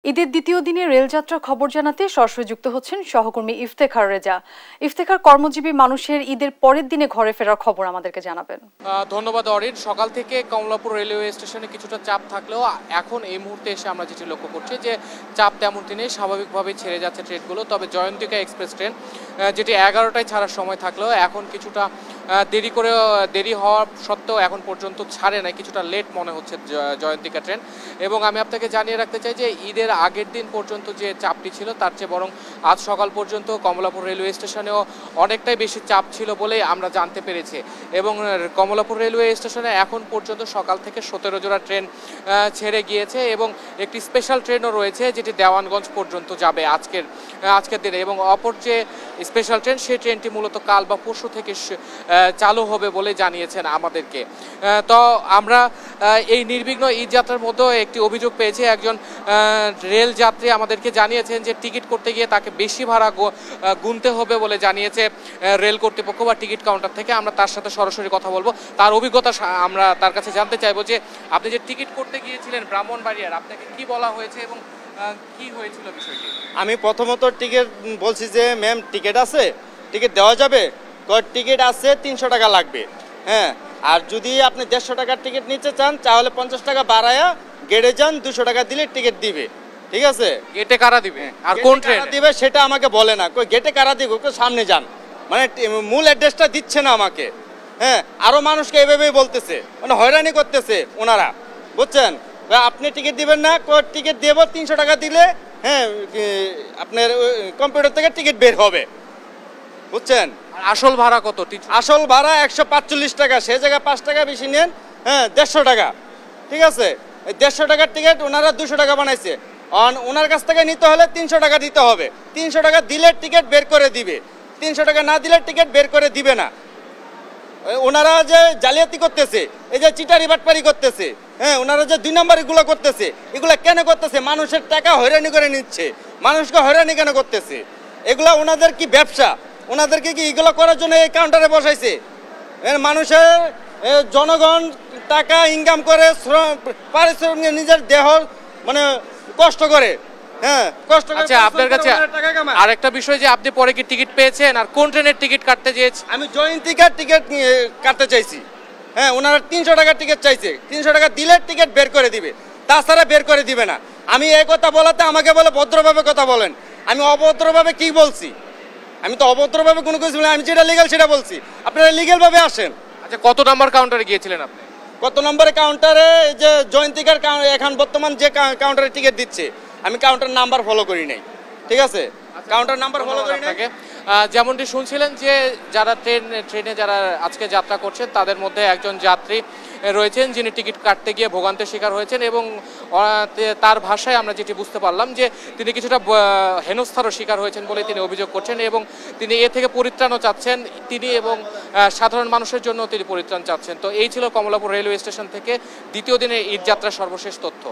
ঈদের দ্বিতীয় দিনে রেলযাত্রার খবর জানাতে সরাসরি যুক্ত হচ্ছেন সহকর্মী ইফতেখার রেজা। ইফতেখার, কর্মজীবী মানুষের ঈদের পরের দিনে ঘরে ফেরার খবর আমাদেরকে জানাবেন। ধন্যবাদ অরিন। সকাল থেকে কমলাপুর রেলওয়ে স্টেশনে কিছুটা চাপ থাকলেও এখন এই মুহূর্তে এসে আমরা যেটি লক্ষ্য করছি যে চাপ তেমনটি নেই, স্বাভাবিকভাবেই ছেড়ে যাচ্ছে ট্রেনগুলো। তবে জয়ন্তিকা এক্সপ্রেস ট্রেন যেটি 11টায় ছাড়ার সময় থাকলেও এখন কিছুটা দেরি হওয়া সত্ত্বেও এখন পর্যন্ত ছাড়ে নাই, কিছুটা লেট মনে হচ্ছে জয়ন্তিকা ট্রেন। এবং আমি আপনাকে জানিয়ে রাখতে চাই যে ঈদের আগের দিন পর্যন্ত যে চাপটি ছিল তার চেয়ে বরং আজ সকাল পর্যন্ত কমলাপুর রেলওয়ে স্টেশনেও অনেকটাই বেশি চাপ ছিল বলেই আমরা জানতে পেরেছি। এবং কমলাপুর রেলওয়ে স্টেশনে এখন পর্যন্ত সকাল থেকে 17 জোড়া ট্রেন ছেড়ে গিয়েছে এবং একটি স্পেশাল ট্রেনও রয়েছে যেটি দেওয়ানগঞ্জ পর্যন্ত যাবে আজকের দিনে। এবং অপর যে স্পেশাল ট্রেন সেই ট্রেনটি মূলত কাল বা পরশু থেকে চালু হবে বলে জানিয়েছেন আমাদেরকে। তো আমরা এই নির্বিঘ্ন ঈদ যাত্রার মধ্যেও একটি অভিযোগ পেয়েছি। একজন রেল যাত্রী আমাদেরকে জানিয়েছেন যে টিকিট করতে গিয়ে তাকে বেশি ভাড়া গুনতে হবে বলে জানিয়েছে রেল কর্তৃপক্ষ বা টিকিট কাউন্টার থেকে। আমরা তার সাথে সরাসরি কথা বলবো, তার অভিজ্ঞতা আমরা তার কাছে জানতে চাইবো যে আপনি যে টিকিট করতে গিয়েছিলেন ব্রাহ্মণবাড়িয়ার, আপনাকে কি বলা হয়েছে এবং কি হয়েছিল বিষয়টি? আমি প্রথমত টিকিট বলছি যে ম্যাম টিকিট আছে, টিকিট দেওয়া যাবে? টিকিট আছে 300 টাকা লাগবে। হ্যাঁ, আর যদি আপনি 150 টাকার টিকিট নিতে চান তাহলে 50 টাকা বাড়ায়া গেটে যান, 200 টাকা দিলে টিকিট দিবে। ঠিক আছে? গেটে কারা দিবে আর কোন ট্রেন দিবে সেটা আমাকে বলে না। গেটে কারা দিবে, সামনে যান, মানে মূল অ্যাড্রেসটা দিচ্ছে না আমাকে। হ্যাঁ, আরো মানুষকে এভাবেই বলতেছে, মানে হয়রানি করতেছে ওনারা, বুঝছেন? আপনি টিকিট দিবেন না, টিকিট দেবো 300 টাকা দিলে হ্যাঁ আপনার কম্পিউটার থেকে টিকিট বের হবে, বুঝছেন? আসল ভাড়া কত? আসল ভাড়া 145 টাকা, সে জায়গায় 5 টাকা বেশি নেন। হ্যাঁ, 150 টাকা। ঠিক আছে, 150 টাকার টিকিট ওনারা 200 টাকা বানাইছে। ওনার কাছ থেকে নিতে হলে 300 টাকা দিতে হবে। 300 টাকা দিলে টিকিট বের করে দিবে, 300 টাকা না দিলে টিকিট বের করে দিবে না। ওনারা যে জালিয়াতি করতেছে, এই যে চিটারি বাটপারি করতেছে, হ্যাঁ, ওনারা যে 2 নম্বর এগুলো করতেছে, এগুলো কেন করতেছে? মানুষের টাকা হয়রানি করে নিচ্ছে, মানুষকে হয়রানি কেন করতেছে? এগুলা ওনাদের কি ব্যবসা? ওনাদেরকে কি এগুলো করার জন্য এই কাউন্টারে বসাইছে? মানুষের জনগণ টাকা ইনকাম করে, পারিশ্রমিক নিজের দেহ মানে কষ্ট করে, হ্যাঁ, কষ্ট করে। আচ্ছা, আপনার কাছে আরেকটা বিষয় যে আপনি পরে কি টিকিট পেয়েছেন আর কোন ট্রেনের টিকিট কাটতে চেয়েছেন? আমি জয়ন্তিকার টিকিট কাটতে চাইছি। হ্যাঁ, ওনারা 300 টাকার টিকিট চাইছে, 300 টাকা দিলে টিকিট বের করে দিবে, তাছাড়া বের করে দিবে না। আমি এই কথা বলাতে আমাকে বলে ভদ্রভাবে কথা বলেন। আমি অভদ্রভাবে কি বলছি? আমি তো অভদ্রভাবে কোনো কিছু বলি, আমি যেটা লিগ্যাল সেটা বলছি। আপনারা লিগ্যালভাবে আসেন। আচ্ছা, কত নাম্বার কাউন্টারে গিয়েছিলেন আপনি? কত নম্বরে কাউন্টারে? যে জয়ন্তিকার এখন বর্তমান যে কাউন্টারে টিকিট দিচ্ছে, আমি কাউন্টার নাম্বার ফলো করি নাই। ঠিক আছে, কাউন্টার নাম্বার ফলো করি নাই। যেমনটি শুনছিলেন যে যারা ট্রেনে যারা আজকে যাত্রা করছেন তাদের মধ্যে একজন যাত্রী রয়েছেন যিনি টিকিট কাটতে গিয়ে ভোগান্তির শিকার হয়েছেন এবং তার ভাষায় আমরা যেটি বুঝতে পারলাম যে তিনি কিছুটা হেনস্থারও শিকার হয়েছেন বলে তিনি অভিযোগ করছেন এবং তিনি এ থেকে পরিত্রাণও চাচ্ছেন, তিনি এবং সাধারণ মানুষের জন্য তিনি পরিত্রাণ চাচ্ছেন। তো এই ছিল কমলাপুর রেলওয়ে স্টেশন থেকে দ্বিতীয় দিনে ঈদ যাত্রার সর্বশেষ তথ্য।